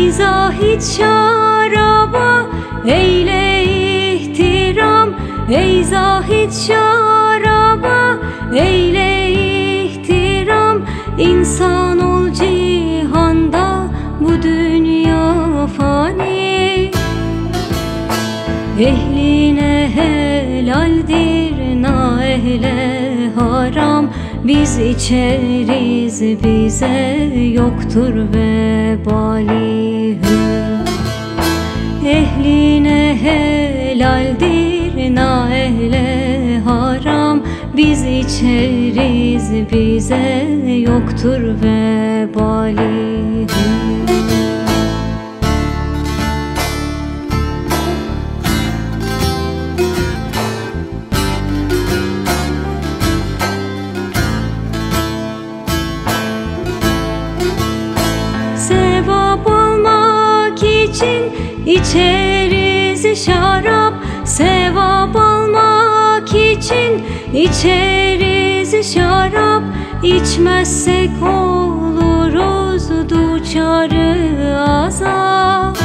Ey zahid şaraba eyle ihtiram, ey zahid şaraba eyle ihtiram. İnsan ol cihanda, bu dünya fani. Ehline helaldir, naehle haram. Biz içeriz, bize yoktur vebali. Ehline helaldir, naehle haram. Biz içeriz, bize yoktur vebali. Sevap almak için içeriz şarap, sevap almak için içeriz şarap. İçmezsek oluruz duçarı azap.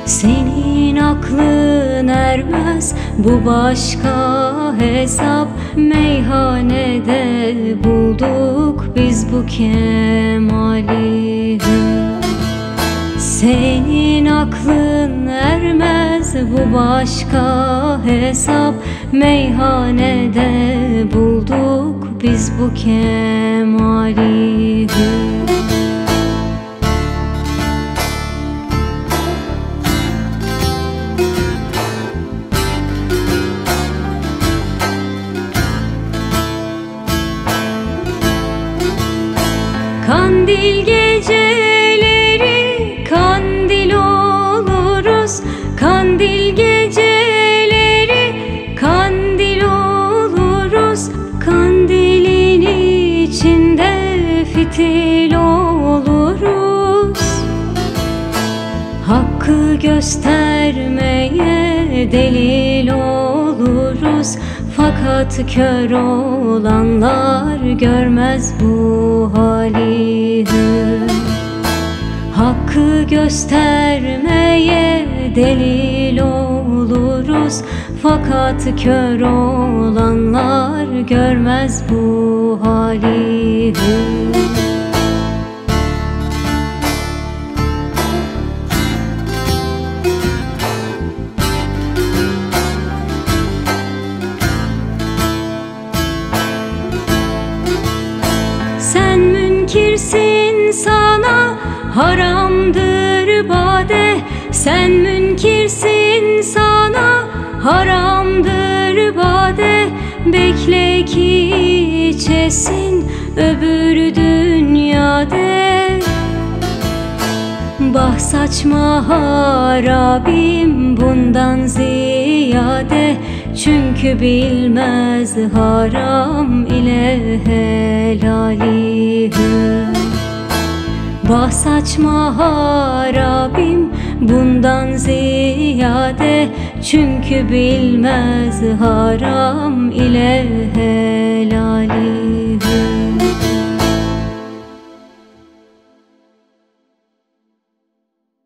Senin aklın ermez, bu başka hesap. Meyhanede bulduk biz bu kemali. Senin aklın ermez, bu başka hesap. Meyhanede bulduk biz bu kemali. Kandil geceleri kandil oluruz, kandil geceleri kandil oluruz. Kandilin içinde fitil oluruz. Hakkı göstermeye delil oluruz. Fakat kör olanlar görmez bu hali. Hakkı göstermeye delil oluruz. Fakat kör olanlar görmez bu hali. Sen münkirsin, sana haramdır bade. Sen münkirsin, sana haramdır bade. Bekle ki içesin öbür dünyada. Bah saçma harabim bundan ziyade. Çünkü bilmez haram ile helali. Bah saçma harabim bundan ziyade. Çünkü bilmez haram ile helali.